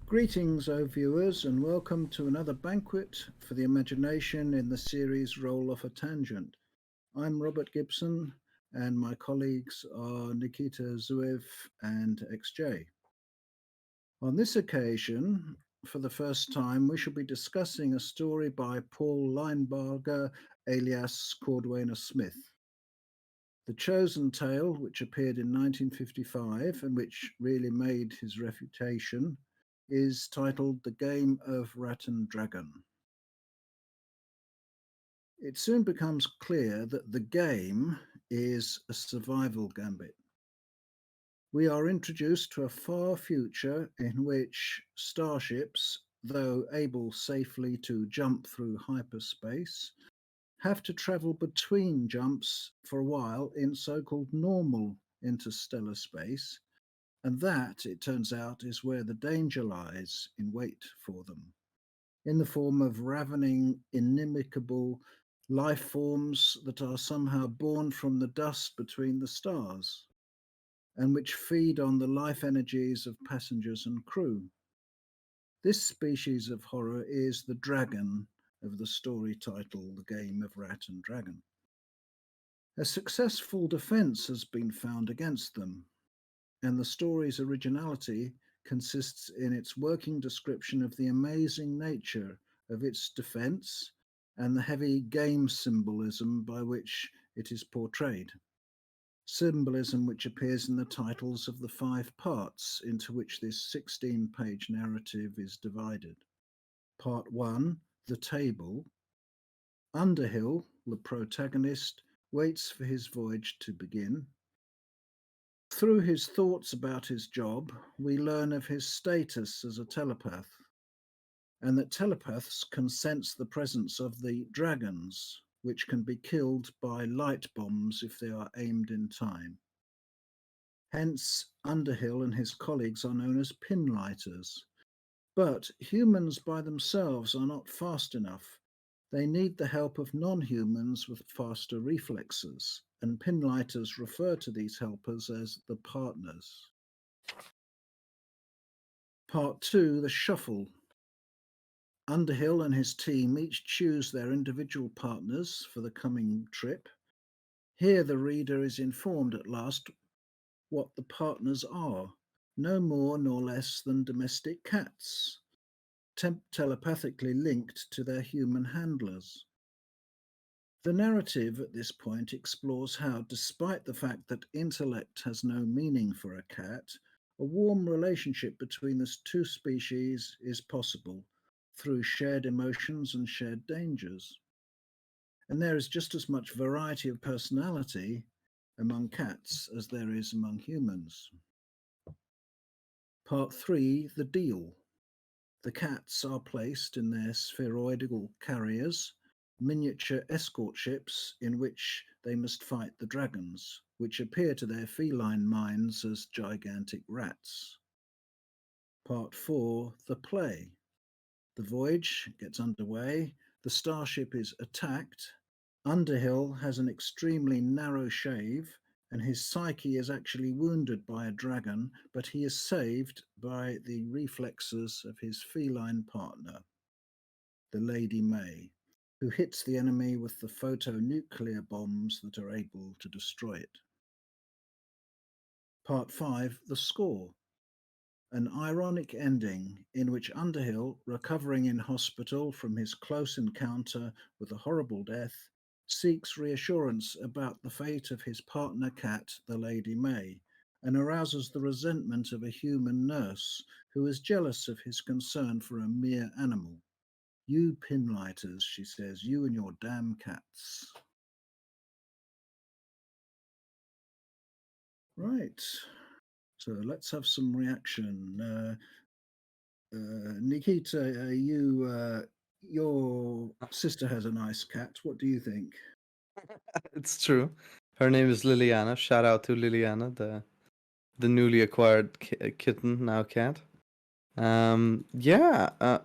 Greetings, O viewers, and welcome to another banquet for the imagination in the series Roll Off a Tangent. I'm Robert Gibson, and my colleagues are Nikita Zuev and XJ. On this occasion, for the first time, we shall be discussing a story by Paul Linebarger alias Cordwainer Smith. The chosen tale, which appeared in 1955 and which really made his reputation, is titled The Game of Rat and Dragon. It soon becomes clear that the game is a survival gambit. We are introduced to a far future in which starships, though able safely to jump through hyperspace, have to travel between jumps for a while in so called normal interstellar space, and that, it turns out, is where the danger lies in wait for them, in the form of ravening, inimical life forms that are somehow born from the dust between the stars, and which feed on the life energies of passengers and crew. This species of horror is the dragon of the story title, The Game of Rat and Dragon. A successful defense has been found against them, and the story's originality consists in its working description of the amazing nature of its defense and the heavy game symbolism by which it is portrayed. Symbolism which appears in the titles of the 5 parts into which this 16-page narrative is divided. Part 1, The Table. Underhill, the protagonist, waits for his voyage to begin. Through his thoughts about his job, we learn of his status as a telepath, and that telepaths can sense the presence of the dragons, which can be killed by light bombs if they are aimed in time. Hence, Underhill and his colleagues are known as pinlighters. But humans by themselves are not fast enough. They need the help of non-humans with faster reflexes, and pinlighters refer to these helpers as the partners. Part 2, The Shuffle. Underhill and his team each choose their individual partners for the coming trip. Here the reader is informed at last what the partners are, no more nor less than domestic cats, telepathically linked to their human handlers. The narrative at this point explores how, despite the fact that intellect has no meaning for a cat, a warm relationship between the two species is possible through shared emotions and shared dangers. And there is just as much variety of personality among cats as there is among humans. Part 3, The Deal. The cats are placed in their spheroidal carriers, miniature escort ships in which they must fight the dragons, which appear to their feline minds as gigantic rats. Part 4, The Play. The voyage gets underway, the starship is attacked, Underhill has an extremely narrow shave, and his psyche is actually wounded by a dragon, but he is saved by the reflexes of his feline partner, the Lady May, who hits the enemy with the photonuclear bombs that are able to destroy it. Part 5, The Score. An ironic ending in which Underhill, recovering in hospital from his close encounter with a horrible death, seeks reassurance about the fate of his partner cat, the Lady May, and arouses the resentment of a human nurse who is jealous of his concern for a mere animal. You pinlighters, she says, you and your damn cats. Right, so let's have some reaction. Nikita, your sister has a nice cat. What do you think? It's true. Her name is Liliana. Shout out to Liliana, the newly acquired kitten, now cat.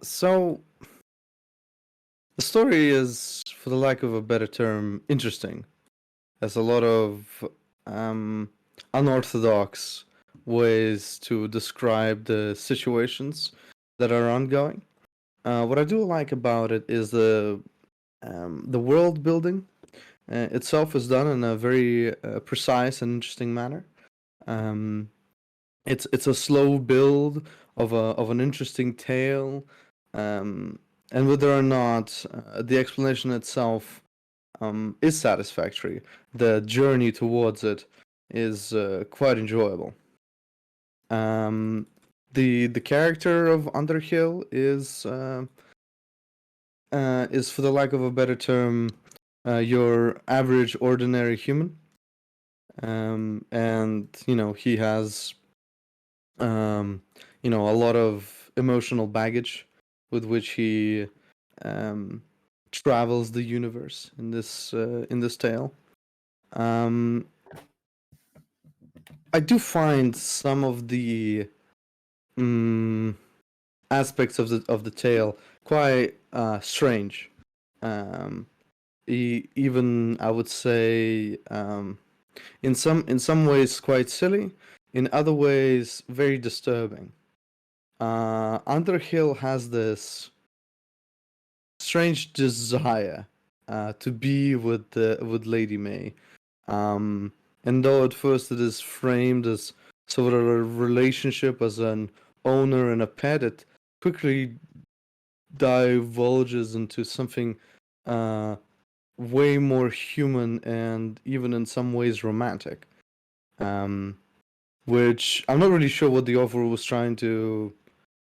So the story is, for the lack of a better term, interesting. There's a lot of unorthodox ways to describe the situations that are ongoing. What I do like about it is the world building itself is done in a very precise and interesting manner. Um, it's a slow build of an interesting tale, and whether or not the explanation itself is satisfactory, the journey towards it is quite enjoyable. The character of Underhill is, for the lack of a better term, your average ordinary human. And he has a lot of emotional baggage with which he um, travels the universe in this tale. Um, I do find some of the aspects of the tale quite strange. Um, Even I would say in some ways quite silly, in other ways very disturbing. Underhill has this strange desire to be with Lady May, and though at first it is framed as sort of a relationship as an owner and a pet, it quickly divulges into something way more human and even in some ways romantic. Um, which I'm not really sure what the author was trying to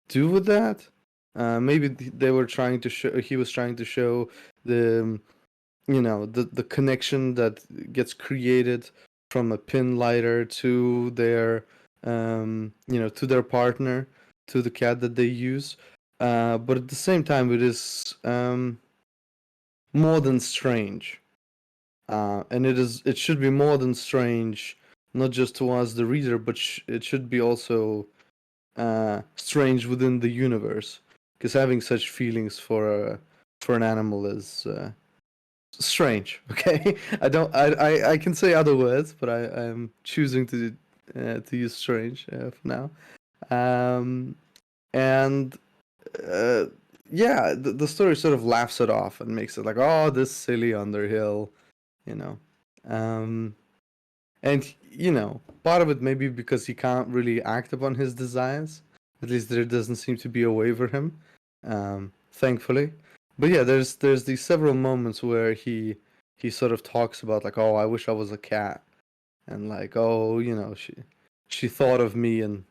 do with that. Maybe they were trying to show. He was trying to show the the connection that gets created from a pin lighter to their to their partner, to the cat that they use. But at the same time, it is more than strange, and it should be more than strange, not just towards the reader, but it should be also strange within the universe, because having such feelings for an animal is strange. Okay, I can say other words, but I'm choosing to use strange for now. Um, and uh, yeah, the story sort of laughs it off and makes it like, oh, this silly Underhill, you know. Um, and part of it maybe because he can't really act upon his desires. At least there doesn't seem to be a way for him, thankfully. But yeah, there's these several moments where he sort of talks about like, oh, I wish I was a cat, and like, oh, she thought of me in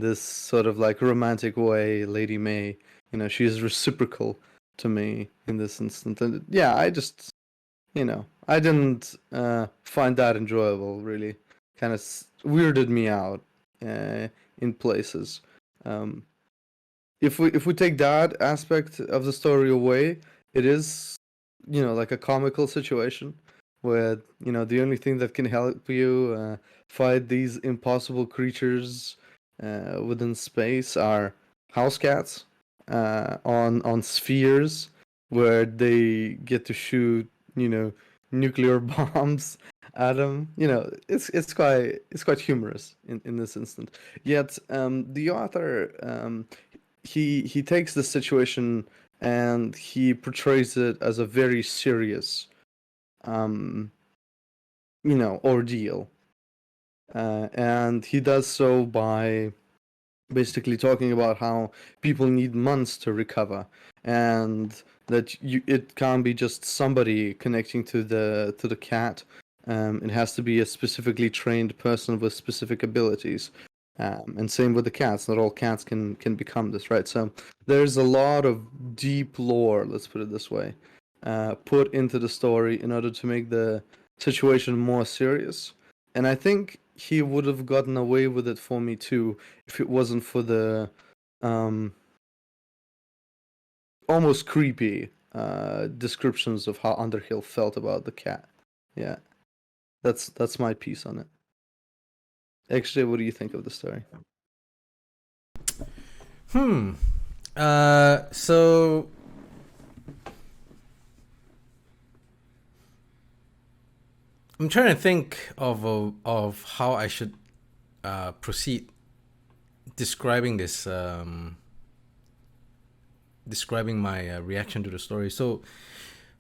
this sort of like romantic way, Lady May. She is reciprocal to me in this instant, and yeah, I didn't find that enjoyable. Really, kind of weirded me out in places. Um, if we take that aspect of the story away, it is like a comical situation where the only thing that can help you fight these impossible creatures within space are house cats on spheres where they get to shoot nuclear bombs at them. It's quite humorous in this instant. Yet the author he takes the situation and he portrays it as a very serious um ordeal, and he does so by basically talking about how people need months to recover, and that it can't be just somebody connecting to the cat. It has to be a specifically trained person with specific abilities. And same with the cats. Not all cats can become this, right? So there's a lot of deep lore, let's put it this way, put into the story in order to make the situation more serious. And I think he would have gotten away with it for me too if it wasn't for the um, almost creepy descriptions of how Underhill felt about the cat. Yeah, that's my piece on it. Actually, what do you think of the story? So I'm trying to think of how I should proceed describing this describing my reaction to the story. So,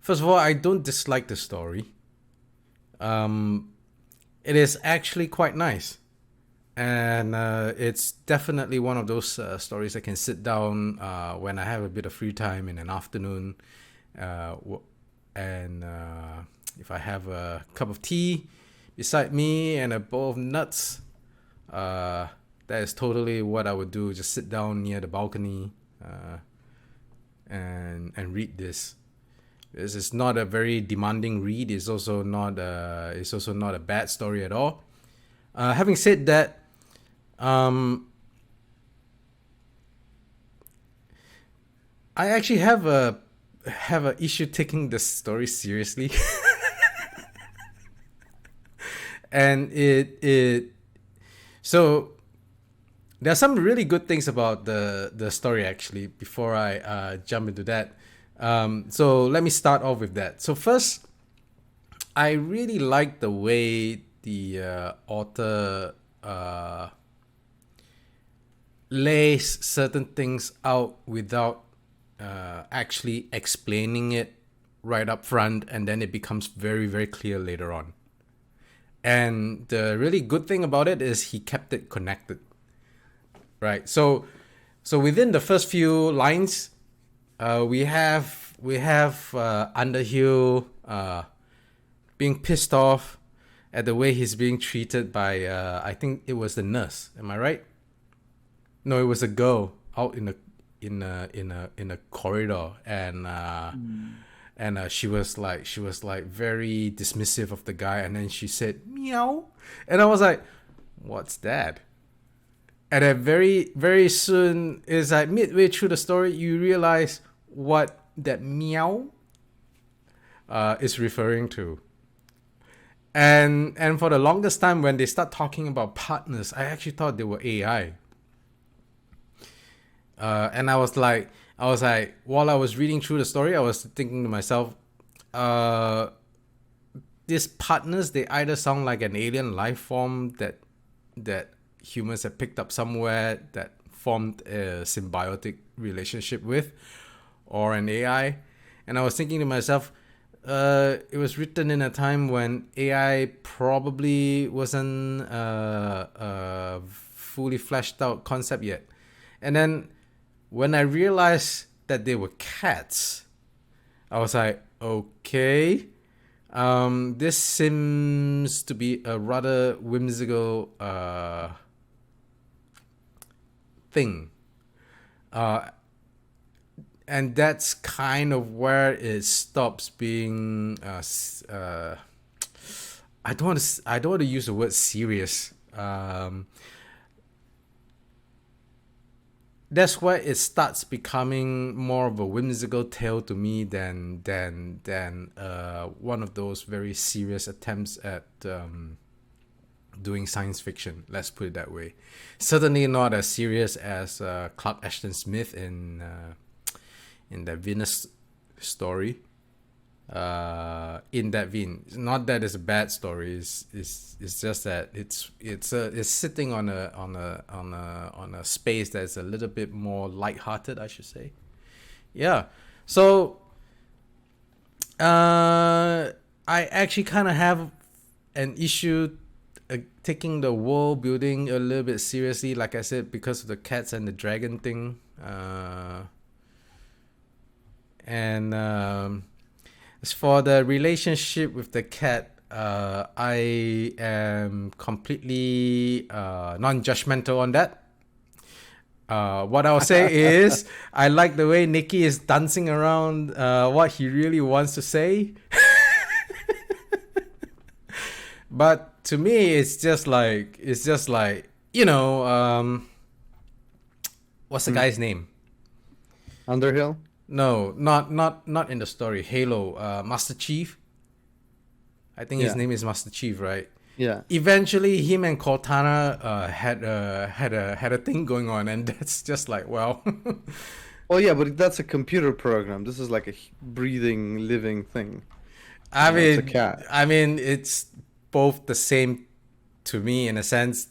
first of all, I don't dislike the story. It is actually quite nice. And it's definitely one of those stories I can sit down when I have a bit of free time in an afternoon. And if I have a cup of tea beside me and a bowl of nuts, that is totally what I would do. Just sit down near the balcony and read this. This is not a very demanding read. It's also not a bad story at all. Having said that, I actually have a issue taking the story seriously. And so there are some really good things about the story actually before I jump into that. So let me start off with that. So first, I really like the way the author lays certain things out without actually explaining it right up front, and then it becomes very, very clear later on. And the really good thing about it is he kept it connected, right? So within the first few lines, we have Underhill being pissed off at the way he's being treated by I think it was the nurse. Am I right? No, it was a girl out in a corridor, and she was like very dismissive of the guy, and then she said meow, and I was like, what's that? And then very, very soon, it's like midway through the story, you realize what that meow is referring to. And for the longest time, when they start talking about partners, I actually thought they were AI. And I was like, while I was reading through the story, I was thinking to myself, these partners, they either sound like an alien life form that humans have picked up somewhere that formed a symbiotic relationship with, or an AI. And I was thinking to myself, it was written in a time when AI probably wasn't a fully fleshed out concept yet. And then when I realized that they were cats, I was like, okay, this seems to be a rather whimsical thing. And that's kind of where it stops being I don't want to use the word serious. That's where it starts becoming more of a whimsical tale to me than one of those very serious attempts at doing science fiction. Let's put it that way. Certainly not as serious as Clark Ashton Smith in the Venus story. In that vein, not that it's a bad story. It's just that it's sitting on a space that's a little bit more lighthearted, I should say. Yeah. So I actually kind of have an issue taking the world building a little bit seriously, like I said, because of the cats and the dragon thing. As for the relationship with the cat, I am completely non-judgmental on that. What I'll say is, I like the way Nikki is dancing around what he really wants to say. But to me, it's just like what's the guy's name? Underhill? No, not in the story. Halo, Master Chief. I think his name is Master Chief, right? Yeah. Eventually, him and Cortana had a thing going on, and that's just like, well. Oh yeah, but that's a computer program. This is like a breathing, living thing. It's a cat. I mean, it's both the same to me in a sense.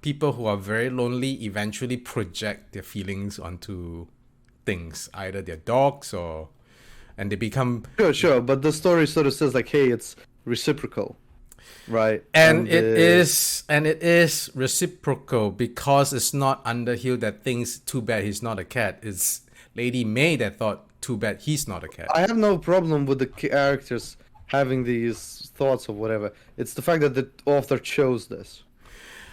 People who are very lonely eventually project their feelings onto things, either they're dogs and they become. Sure, but the story sort of says like, hey, it's reciprocal, right? And it is reciprocal because it's not Underhill that thinks too bad he's not a cat. It's Lady May that thought too bad he's not a cat. I have no problem with the characters having these thoughts or whatever. It's the fact that the author chose this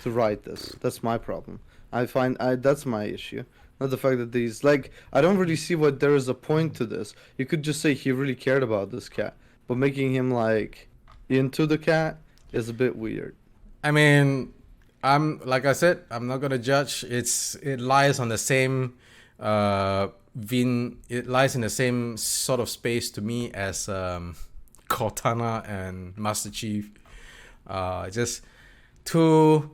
to write this. That's my problem. That's my issue. Not the fact that these, like, I don't really see what there is a point to this. You could just say he really cared about this cat, but making him like into the cat is a bit weird. I mean, like I said, I'm not gonna judge. It lies on the same it lies in the same sort of space to me as Cortana and Master Chief. Just two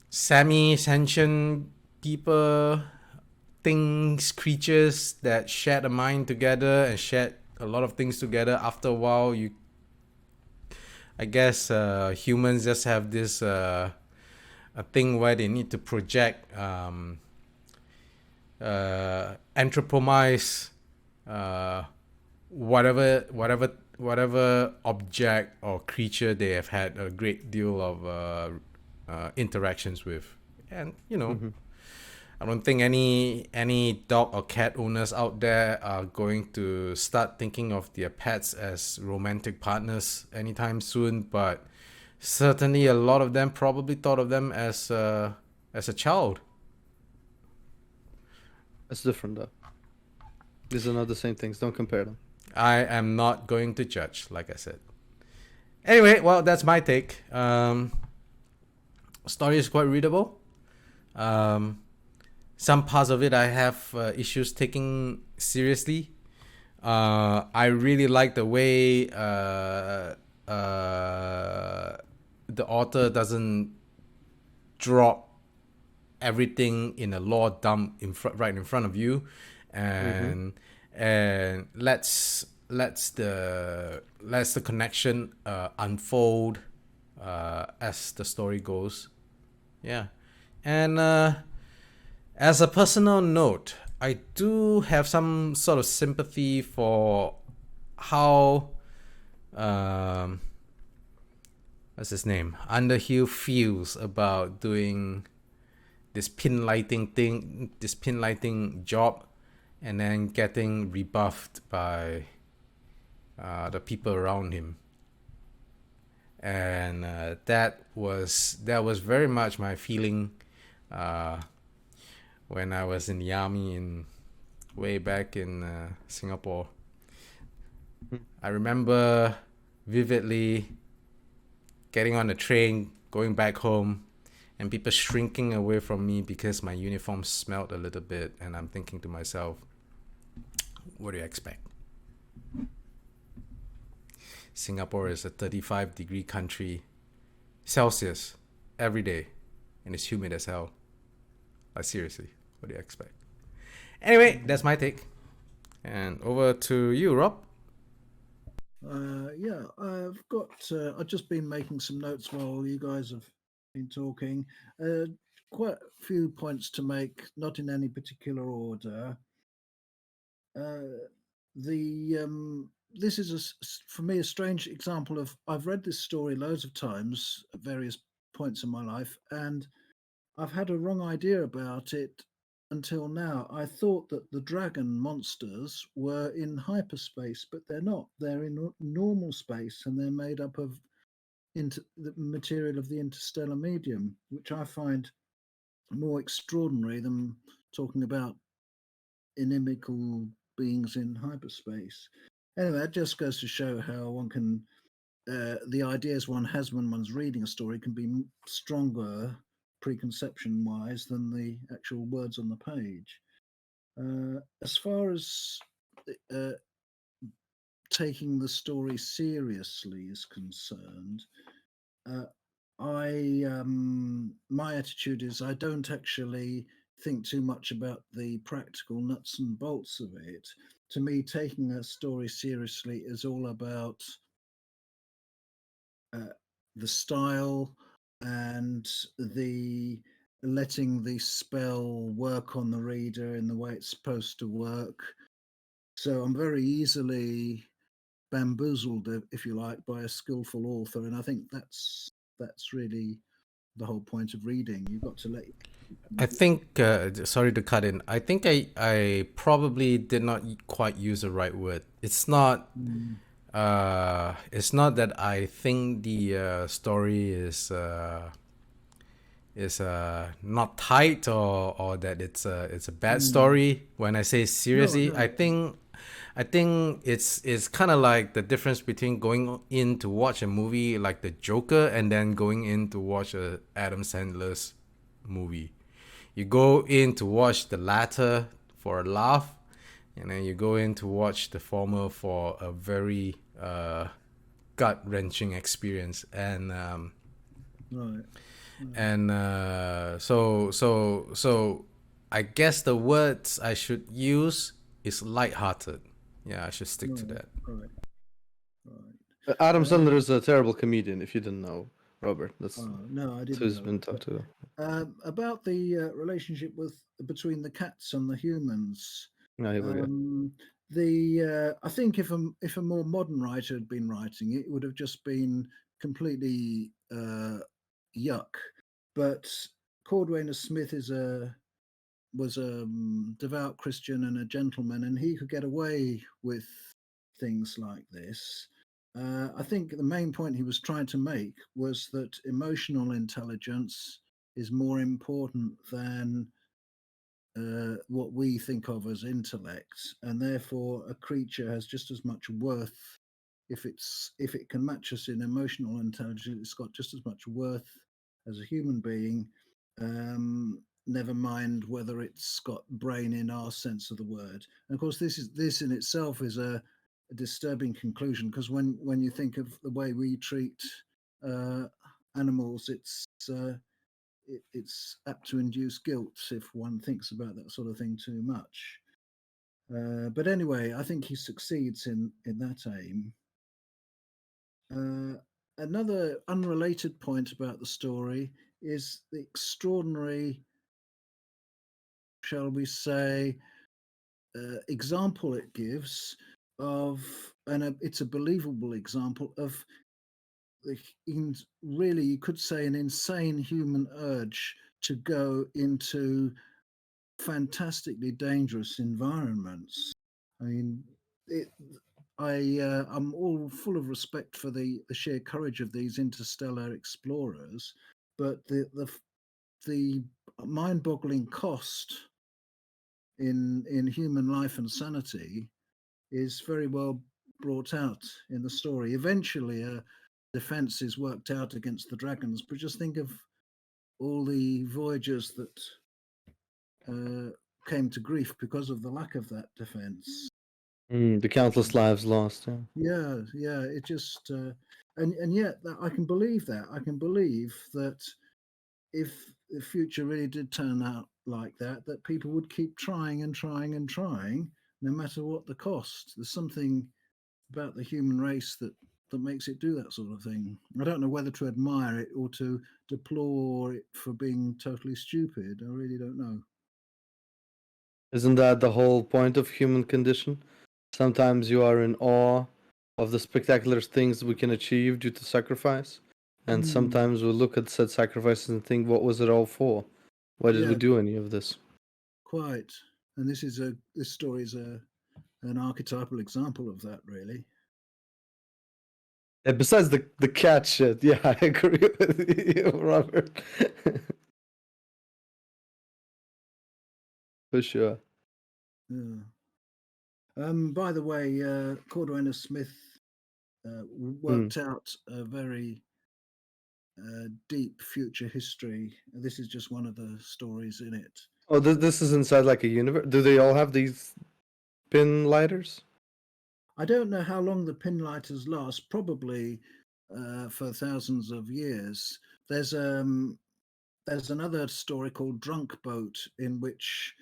semi-sentient people, things, creatures that shared a mind together and shared a lot of things together. After a while, I guess humans just have this a thing where they need to project anthropomorphize whatever object or creature they have had a great deal of interactions with. And I don't think any dog or cat owners out there are going to start thinking of their pets as romantic partners anytime soon, but certainly a lot of them probably thought of them as a child. That's different though. These are not the same things. Don't compare them. I am not going to judge, like I said. Anyway, well, that's my take. Story is quite readable. Some parts of it I have issues taking seriously. I really like the way the author doesn't drop everything in a lore dump right in front of you, and lets the connection unfold as the story goes. Yeah, and as a personal note, I do have some sort of sympathy for how what's his name, Underhill feels about doing this pinlighting job, and then getting rebuffed by the people around him. And that was very much my feeling when I was in the army way back in Singapore. I remember vividly getting on the train, going back home, and people shrinking away from me because my uniform smelled a little bit, and I'm thinking to myself, what do you expect? Singapore is a 35-degree country, Celsius, every day, and it's humid as hell. Like, seriously, what do you expect? Anyway, that's my take. And over to you, Rob. Yeah, I've just been making some notes while you guys have been talking. Quite a few points to make, not in any particular order. This is for me a strange example of, I've read this story loads of times at various points in my life, and I've had a wrong idea about it until now. I thought that the dragon monsters were in hyperspace, but they're not. They're in normal space, and they're made up of the material of the interstellar medium, which I find more extraordinary than talking about inimical beings in hyperspace. Anyway, that just goes to show how one can, the ideas one has when one's reading a story can be stronger preconception wise than the actual words on the page. As far as taking the story seriously is concerned, my attitude is I don't actually think too much about the practical nuts and bolts of it. To me, taking a story seriously is all about the style and the letting the spell work on the reader in the way it's supposed to work. So I'm very easily bamboozled, if you like, by a skillful author, and I think that's really the whole point of reading. You've got to let. I think, sorry to cut in. I think I probably did not quite use the right word. It's not. Mm, It's not that I think the story is not tight, or that it's a bad mm. story. When I say No, seriously, no. I think it's kind of like the difference between going in to watch a movie like The Joker and then going in to watch a Adam Sandler's movie. You go in to watch the latter for a laugh, and then you go in to watch the former for a very gut wrenching experience. Right. And so I guess the words I should use is lighthearted. Yeah, I should stick to Right. that. Right. Right. Adam Sandler Um, is a terrible comedian. If you didn't know, Robert, that's no, I didn't who's know been that. talked to. About the relationship between the cats and the humans. No, here we go. I think if a more modern writer had been writing it, it would have just been completely yuck. But Cordwainer Smith was a devout Christian and a gentleman, and he could get away with things like this. I think the main point he was trying to make was that emotional intelligence is more important than what we think of as intellect, and therefore a creature has just as much worth. If it can match us in emotional intelligence, it's got just as much worth as a human being. Never mind whether it's got brain in our sense of the word. And of course, this in itself is a disturbing conclusion, because when you think of the way we treat uh, animals, it's apt to induce guilt if one thinks about that sort of thing too much. But anyway, I think he succeeds in that aim. Another unrelated point about the story is the extraordinary, shall we say, example it gives of, and it's a believable example of really, you could say, an insane human urge to go into fantastically dangerous environments. I mean, it, I'm all full of respect for the sheer courage of these interstellar explorers, but the mind-boggling cost in human life and sanity is very well brought out in the story. Eventually, a defense is worked out against the dragons, but just think of all the voyagers that uh, came to grief because of the lack of that defense. The countless lives lost. Yeah. Yeah. It just and yet I can believe that. I can believe that if the future really did turn out like that, that people would keep trying and trying and trying, no matter what the cost. There's something about the human race that makes it do that sort of thing. I don't know whether to admire it or to deplore it for being totally stupid. I really don't know. Isn't that the whole point of human condition? Sometimes you are in awe of the spectacular things we can achieve due to sacrifice, and Mm, sometimes we look at said sacrifices and think, what was it all for? Why did we yeah, do any of this? quite. And this story is an archetypal example of that, really. And besides the cat shit, yeah, I agree with you, Robert. For sure. Yeah. By the way, Cordwainer Smith Hmm. worked out a very deep future history. This is just one of the stories in it. Oh, this is inside like a universe. Do they all have these pin lighters? I don't know how long the pinlighters last. Probably for thousands of years. There's another story called Drunk Boat, in which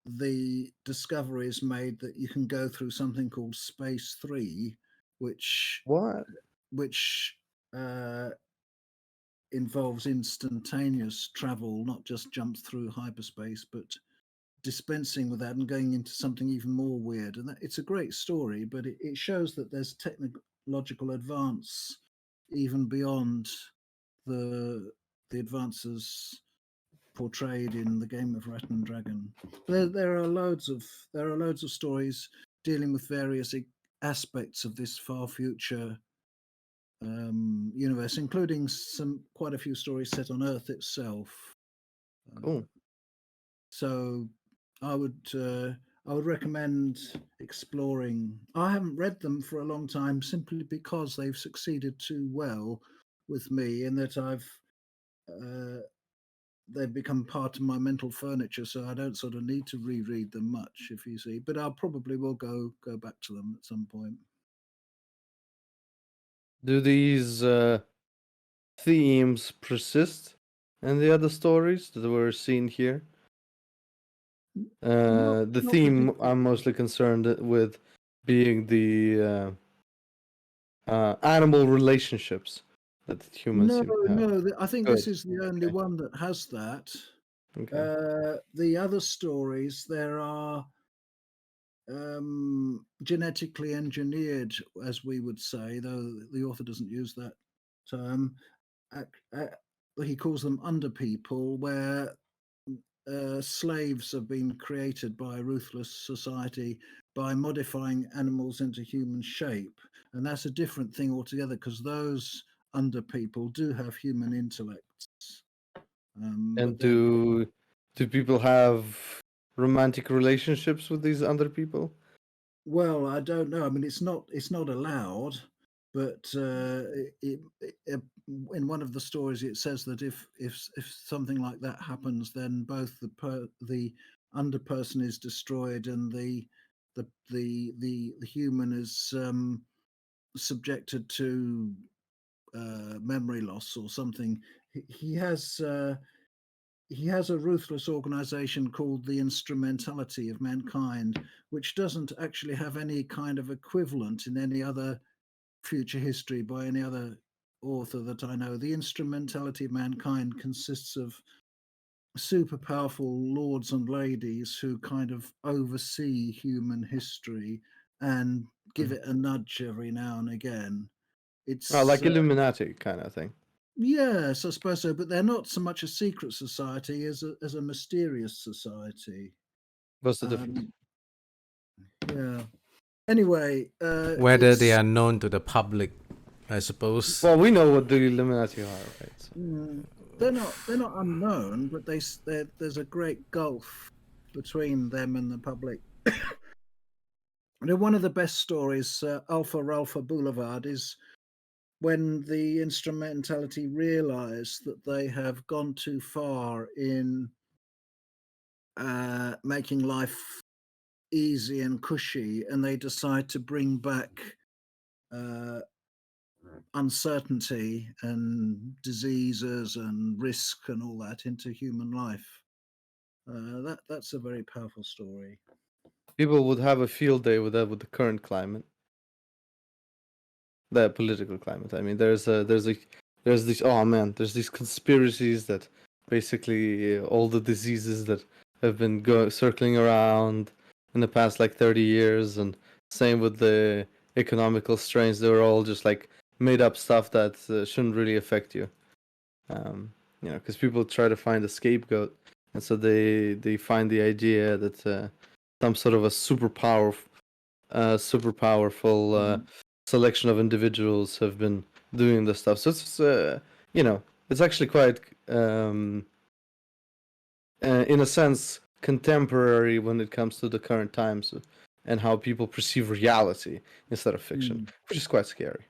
the discovery is made that you can go through something called Space 3, which What? which uh, involves instantaneous travel, not just jumps through hyperspace, but dispensing with that and going into something even more weird. And it's a great story, but it shows that there's technological advance even beyond the advances portrayed in the game of Rat and Dragon. There are loads of stories dealing with various aspects of this far future universe, including quite a few stories set on Earth itself. Cool. So I would recommend exploring. I haven't read them for a long time simply because they've succeeded too well with me in that they've become part of my mental furniture, so I don't sort of need to reread them much, if you see. But I probably will go back to them at some point. Do these themes persist in the other stories that were seen here? The Not theme I'm particularly. mostly concerned with being the animal relationships that humans No, seem to have. I think this Good. is the only Okay. one that has that. Okay. The other stories, there are genetically engineered, as we would say, though the author doesn't use that term. He calls them under people, where slaves have been created by a ruthless society by modifying animals into human shape. And that's a different thing altogether because those under people do have human intellects. And But they're do people have romantic relationships with these other people? Well, I don't know. I mean, it's not allowed, but in one of the stories it says that if something like that happens, then both the under person is destroyed and the human is subjected to memory loss or something. He has. He has a ruthless organization called the Instrumentality of Mankind, which doesn't actually have any kind of equivalent in any other future history by any other author that I know. The Instrumentality of Mankind consists of super powerful lords and ladies who kind of oversee human history and give it a nudge every now and again. Oh, It's like Illuminati kind of thing. Yes, I suppose so, but they're not so much a secret society as a mysterious society. What's the difference? Yeah. Anyway, Whether they it's are known to the public, I suppose. Well, we know what the Illuminati are, right? So. they're not unknown, but there's a great gulf between them and the public. One of the best stories, Alpha Ralpha Boulevard, is when the instrumentality realize that they have gone too far in making life easy and cushy, and they decide to bring back uh, uncertainty and diseases and risk and all that into human life. That's a very powerful story. People would have a field day with that with the current climate, the political climate. I mean, there's these oh man, there's these conspiracies that basically all the diseases that have been circling around in the past like 30 years, and same with the economical strains. They were all just like made up stuff that shouldn't really affect you. Because people try to find a scapegoat, and so they find the idea that some sort of a super powerful selection of individuals have been doing this stuff. So it's actually quite in a sense contemporary when it comes to the current times and how people perceive reality instead of fiction, which is quite scary.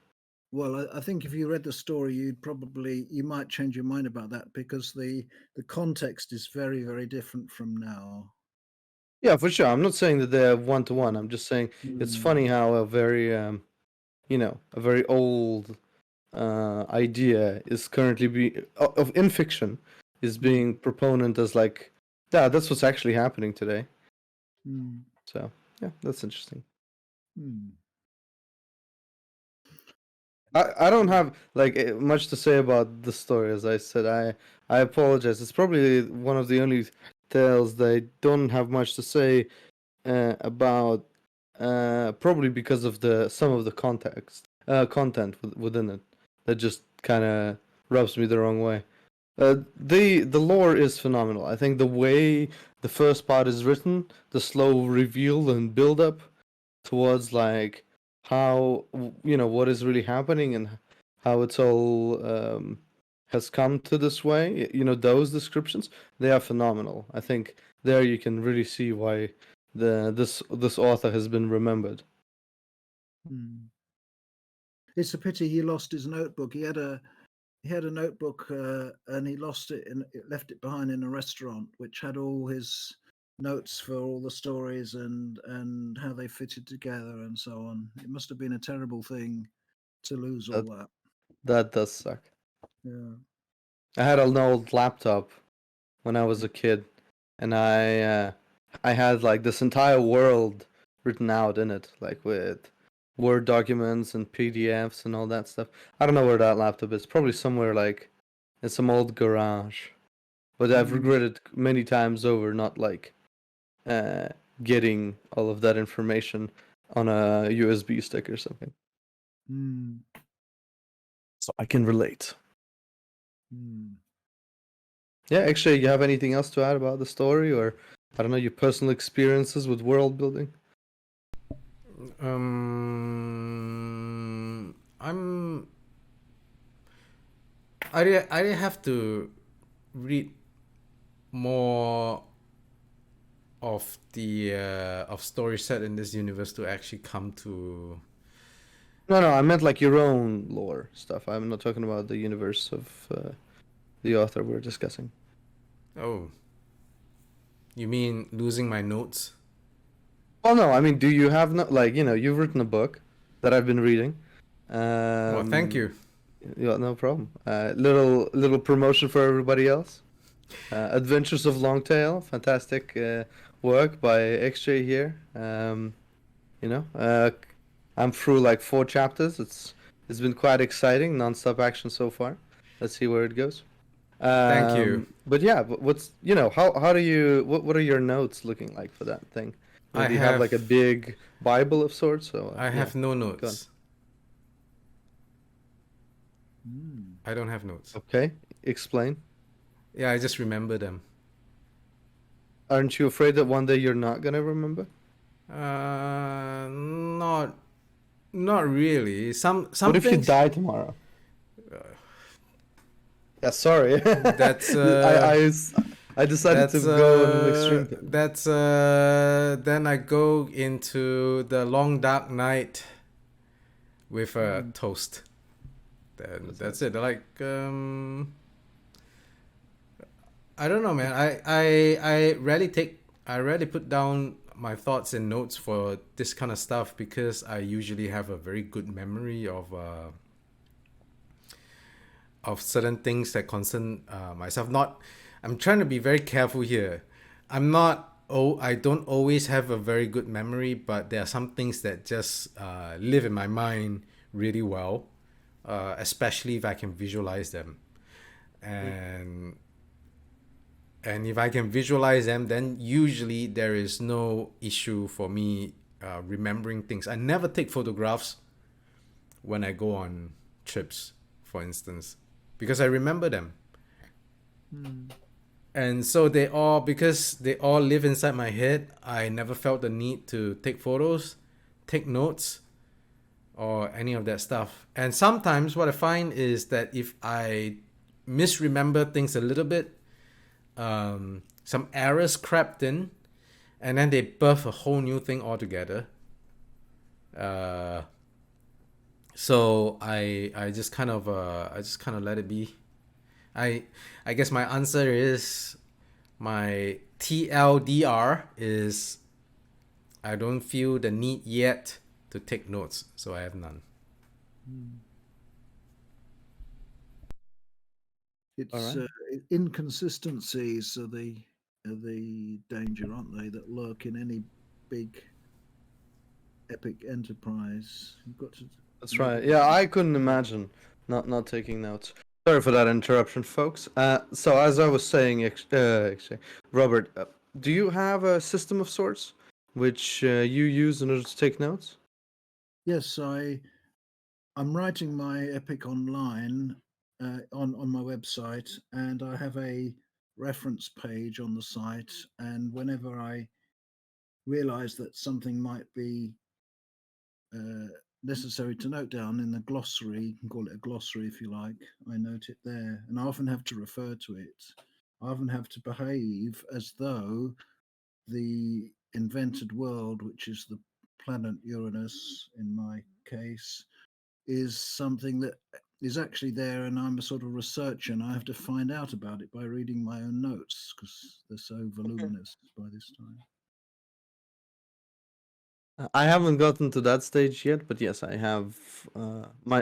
Well, I think if you read the story, you might change your mind about that because the context is very, very different from now. Yeah, for sure. I'm not saying that they're one to one. I'm just saying it's funny how a very a very old idea is currently in fiction is being proponent as like, yeah, that's what's actually happening today. So yeah, that's interesting. I don't have like much to say about the story. As I said, I apologize. It's probably one of the only tales that I don't have much to say about. Probably because of the some of the content within it that just kind of rubs me the wrong way. The lore is phenomenal. I think the way the first part is written, the slow reveal and build up towards like how what is really happening and how it's all has come to this way. Those descriptions, they are phenomenal. I think there you can really see why this author has been remembered. Hmm. It's a pity he lost his notebook. He had a notebook and he lost it and left it behind in a restaurant, which had all his notes for all the stories and how they fitted together and so on. It must have been a terrible thing to lose all That that. that does suck. Yeah. I had an old laptop when I was a kid, and I had like this entire world written out in it, like with Word documents and PDFs and all that stuff. I don't know where that laptop is. Probably somewhere like in some old garage. But I've Mm, regretted many times over not like uh, getting all of that information on a USB stick or something. mm, So I can relate. mm. Yeah, actually, you have anything else to add about the story, or I don't know, your personal experiences with world building? I'm. I have to read more of the of story set in this universe to actually come to. No, I meant like your own lore stuff. I'm not talking about the universe of the author we're discussing. Oh, you mean losing my notes? Well, no, I mean, do you have no like you've written a book that I've been reading. Well, thank Um, you. yeah, no problem. Little promotion for everybody else. Adventures of Longtail, fantastic work by XJ here. You know, uh, I'm through like 4 chapters. It's been quite exciting, non-stop action so far. Let's see where it goes. Thank you. But yeah, what's how do you what are your notes looking like for that thing? I Do you have have like a big Bible of sorts? So I yeah, have no go on. notes. Mm. I don't have notes. Okay, explain. Yeah, I just remember them. Aren't you afraid that one day you're not gonna remember? Not not really. What Some if you things die tomorrow? Yeah, sorry. that's I decided to go on an extreme thing. then I go into the long dark night with a Mm. toast. Then That's that's nice. it. Like I don't know, man. I rarely put down my thoughts and notes for this kind of stuff because I usually have a very good memory of certain things that concern myself. Not, I'm trying to be very careful here. I'm not. Oh, I don't always have a very good memory, but there are some things that just live in my mind really well, especially if I can visualize them, and if I can visualize them, then usually there is no issue for me remembering things. I never take photographs when I go on trips, for instance, because I remember them. Mm. And so because they all live inside my head, I never felt the need to take photos, take notes, or any of that stuff. And sometimes what I find is that if I misremember things a little bit, some errors crept in, and then they birth a whole new thing altogether. Uh, I just kind of let it be. I I guess my answer is my TLDR is I don't feel the need yet to take notes, so I have none. Mm. All It's right. inconsistencies are the danger, aren't they, that lurk in any big epic enterprise. You've got to That's right. Yeah, I couldn't imagine not taking notes. Sorry for that interruption, folks. So as I was saying, actually, Robert, do you have a system of sorts which you use in order to take notes? Yes, I'm writing my epic online on my website, and I have a reference page on the site. And whenever I realize that something might be uh, necessary to note down in the glossary, you can call it a glossary if you like, I note it there. And I often have to refer to it. I often have to behave as though the invented world, which is the planet Uranus in my case, is something that is actually there, and I'm a sort of researcher, and I have to find out about it by reading my own notes because they're so voluminous by this time. I haven't gotten to that stage yet, but yes, I have.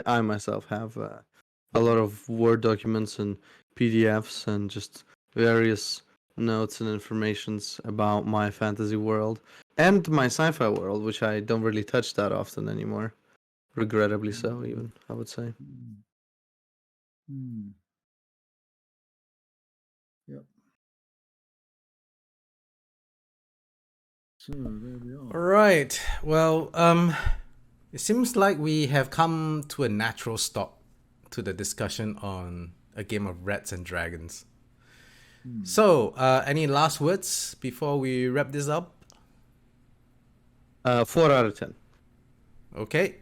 I myself have a lot of Word documents and PDFs and just various notes and informations about my fantasy world and my sci-fi world, which I don't really touch that often anymore. Regrettably so, even I would say. Hmm. Hmm. Yep. So there we are. Right. Well, it seems like we have come to a natural stop to the discussion on a game of Rats and Dragons. So, any last words before we wrap this up? 4 out of 10. Okay.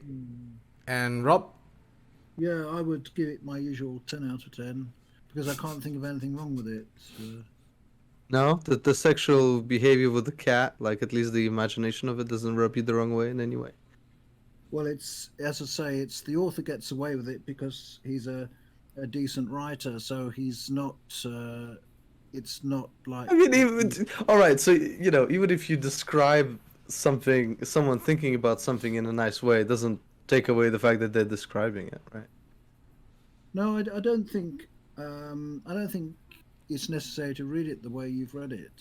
And Rob? Yeah, I would give it my usual 10 out of 10 because I can't think of anything wrong with it. No, the sexual behavior with the cat, like at least the imagination of it, doesn't rub you the wrong way in any way. Well, it's, as I say, it's the author gets away with it because he's a decent writer, so he's not. It's not like. I mean, even all right. So even if you describe someone thinking about something in a nice way, it doesn't take away the fact that they're describing it, right? No, I don't think. I don't think it's necessary to read it the way you've read it.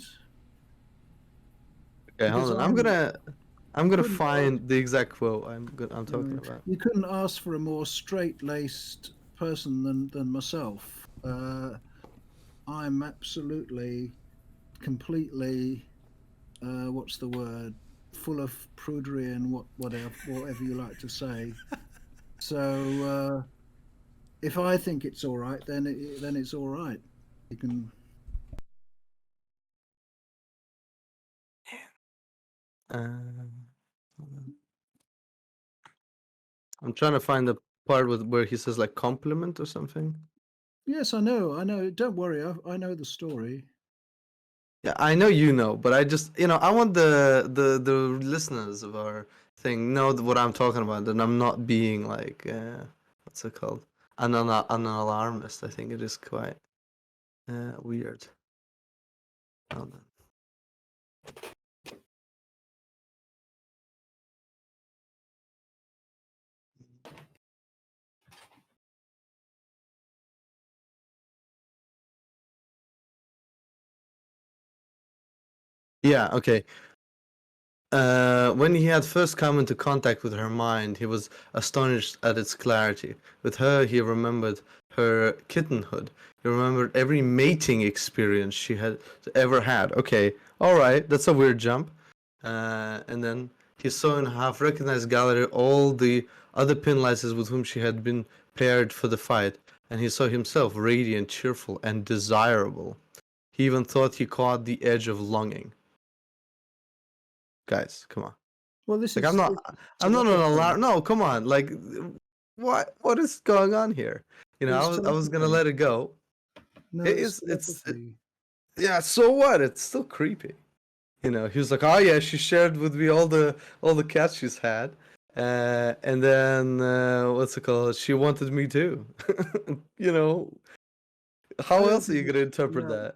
Okay, Because hold on. I'm gonna couldn't find the exact quote I'm talking about. you couldn't ask for a more straight-laced person than myself. I'm absolutely, completely. What's the word? Full of prudery and whatever you like to say. So if I think it's all right, then it's all right. You can. Hold on. I'm trying to find the part where he says like compliment or something. Yes, I know. Don't worry. I know the story. Yeah, I know you know, but I just I want the listeners of our thing know what I'm talking about, and I'm not being like what's it called? An alarmist. I think it is quite weird. Hold on. Yeah, okay. When he had first come into contact with her mind, he was astonished at its clarity. With her, he remembered her kittenhood. He remembered every mating experience she had ever had. Okay, all right, that's a weird jump. And then he saw in a half-recognized gallery all the other pinlices with whom she had been paired for the fight, and he saw himself radiant, cheerful, and desirable. He even thought he caught the edge of longing. Guys, come on. Well, this Like is. I'm not Like an I say, alarm. No, come on. Like what is going on here? it's I was gonna telepathy. let it go. No, It it's is telepathy. yeah. So what? It's still creepy. He was like, oh yeah, she shared with me all the cats she's had, and then what's it called? She wanted me too. I How don't else are think you gonna it's. interpret Well, that?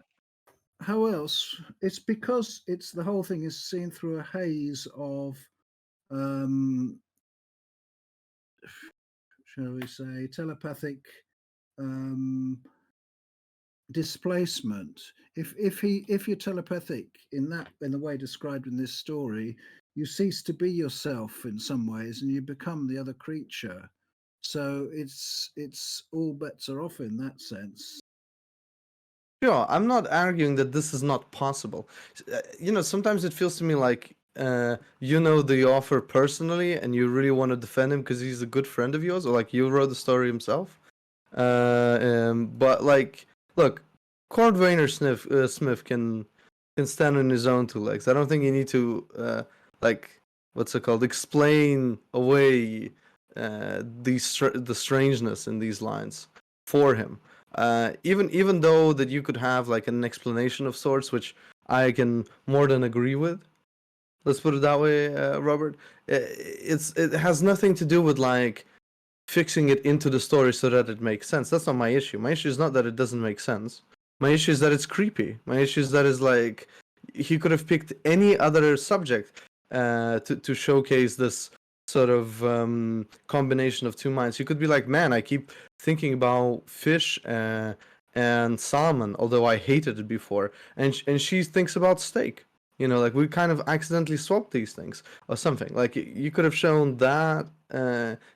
how else? It's because it's the whole thing is seen through a haze of, um, shall we say, telepathic um, displacement. If you're telepathic in the way described in this story, you cease to be yourself in some ways, and you become the other creature. So it's all bets are off in that sense. Sure, I'm not arguing that this is not possible. Sometimes it feels to me like you know the author personally, and you really want to defend him because he's a good friend of yours, or like you wrote the story himself. But like, look, Cordwainer Smith can stand on his own two legs. I don't think you need to like what's it called? Explain away the strangeness in these lines for him. Even though that you could have like an explanation of sorts, which I can more than agree with. Let's put it that way, Robert. It has nothing to do with like fixing it into the story so that it makes sense. That's not my issue. My issue is not that it doesn't make sense. My issue is that it's creepy. My issue is that is like he could have picked any other subject to showcase this sort of combination of two minds. You could be like, man, I keep thinking about fish and salmon, although I hated it before, and she thinks about steak. Like we kind of accidentally swapped these things or something. Like you could have shown that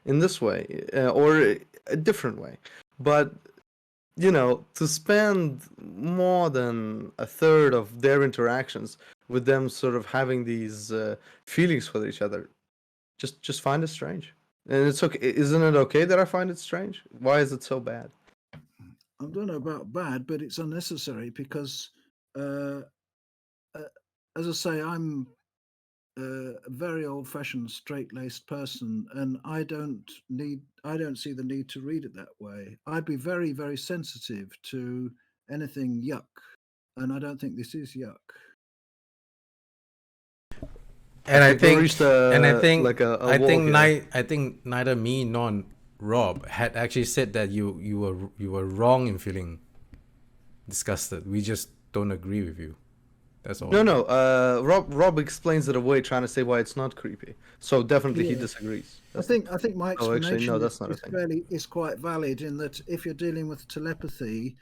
in this way or a different way. But, to spend more than a third of their interactions with them sort of having these feelings for each other, just find it strange. And it's okay. Isn't it okay that I find it strange? Why is it so bad? I don't know about bad, but it's unnecessary because as I say, I'm a very old-fashioned, straight-laced person, and I don't see the need to read it that way. I'd be very, very sensitive to anything yuck, and I don't think this is yuck. And I think, I think neither me nor Rob had actually said that you were wrong in feeling disgusted. We just don't agree with you. That's all. No. Rob explains it away, trying to say why it's not creepy. So definitely he disagrees. I think my explanation is quite valid in that if you're dealing with telepathy,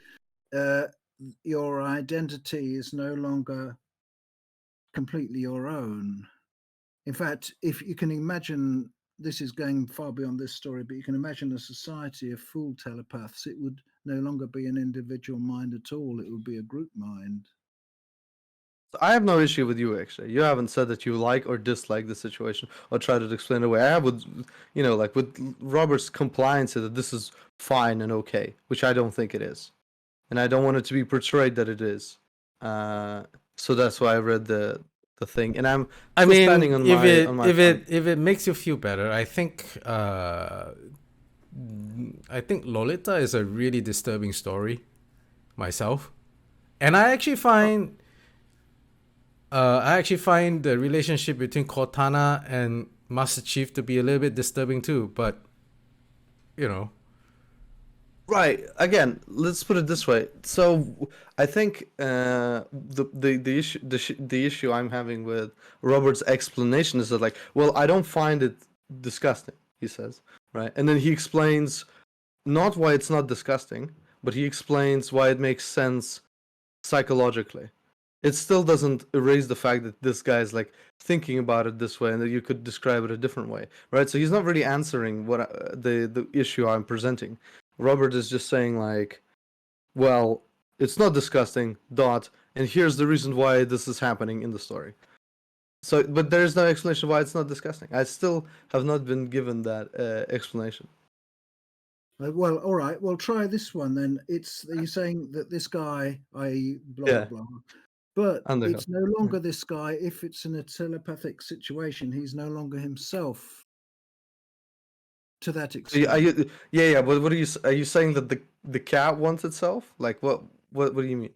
your identity is no longer completely your own. In fact, if you can imagine, this is going far beyond this story, but you can imagine a society of full telepaths, it would no longer be an individual mind at all. It would be a group mind. I have no issue with you, actually. You haven't said that you like or dislike the situation or try to explain it away. I have with, like with Robert's compliance that this is fine and okay, which I don't think it is. And I don't want it to be portrayed that it is. So that's why I read the thing. And I'm standing on if it makes you feel better, I think Lolita is a really disturbing story myself. And I actually find the relationship between Cortana and Master Chief to be a little bit disturbing too, but Right. Again, let's put it this way. So I think the issue I'm having with Robert's explanation is that like, well, I don't find it disgusting, he says, right? And then he explains not why it's not disgusting, but he explains why it makes sense psychologically. It still doesn't erase the fact that this guy is like thinking about it this way and that you could describe it a different way, right? So he's not really answering what the issue I'm presenting. Robert is just saying like, well, it's not disgusting, and here's the reason why this is happening in the story. So, but there's no explanation why it's not disgusting. I still have not been given that explanation. Well, all right. Well, try this one then. You're saying that this guy, i.e., blah blah, but Underhill. It's no longer this guy. If it's in a telepathic situation, he's no longer himself. To that extent. Yeah. But what are you saying that the cat wants itself? Like what do you mean?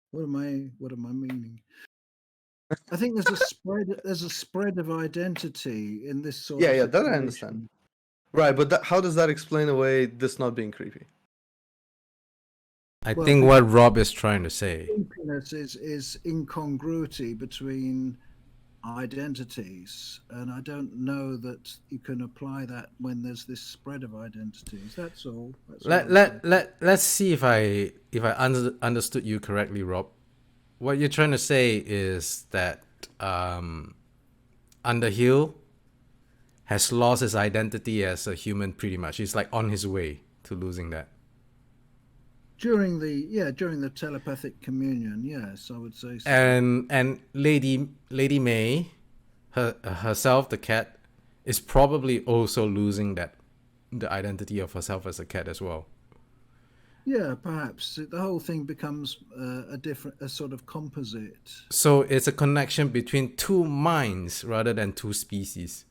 What am I meaning? I think there's a spread of identity in this sort of situation. that I understand. Right, but how does that explain away this not being creepy? I think what Rob is trying to say is incongruity between identities, and I don't know that you can apply that when there's this spread of identities. That's all. Let's see if I understood you correctly, Rob. What you're trying to say is that Underhill has lost his identity as a human pretty much. He's like on his way to losing that. During the telepathic communion, yes, I would say so. And Lady May, herself, the cat, is probably also losing the identity of herself as a cat as well. Yeah, perhaps the whole thing becomes a sort of composite. So it's a connection between two minds rather than two species.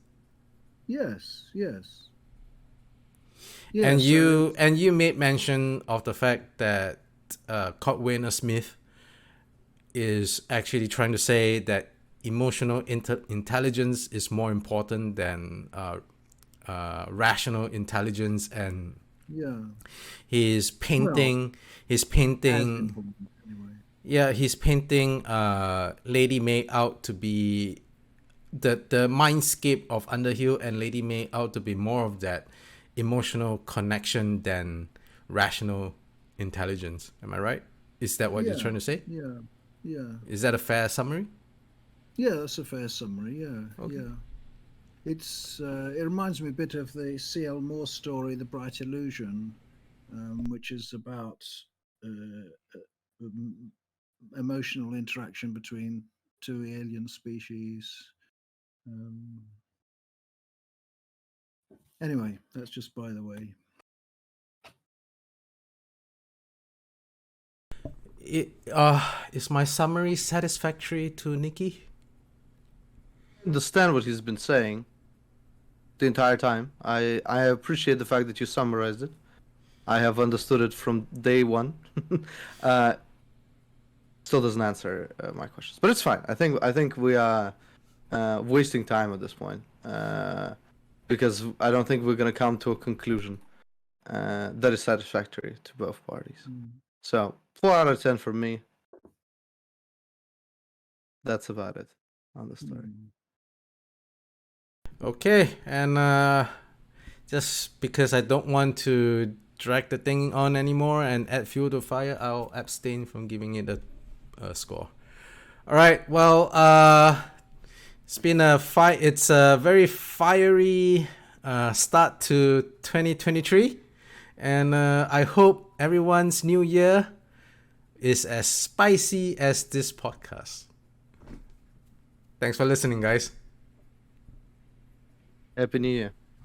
Yes. And so you made mention of the fact that Cordwainer Smith is actually trying to say that emotional intelligence is more important than rational intelligence, and yeah, he's painting as important anyway. yeah, he's painting Lady May out to be the mindscape of Underhill, and Lady May out to be more of that emotional connection than rational intelligence. Am I right? Is that what you're trying to say? Yeah. Is that a fair summary? Yeah, that's a fair summary. Yeah, Okay. yeah. It reminds me a bit of the C.L. Moore story, The Bright Illusion, which is about emotional interaction between two alien species. Anyway, that's just by the way. Is my summary satisfactory to Nikki? Understand what he's been saying the entire time. I appreciate the fact that you summarized it. I have understood it from day one. Still doesn't answer my questions, but it's fine. I think we are wasting time at this point because I don't think we're gonna come to a conclusion that is satisfactory to both parties. So 4 out of 10 for me. That's about it on the story. Okay, and just because I don't want to drag the thing on anymore and add fuel to fire, I'll abstain from giving it a score. All right, well, it's been it's a very fiery start to 2023, and I hope everyone's new year is as spicy as this podcast. Thanks for listening, guys. Happy New Year.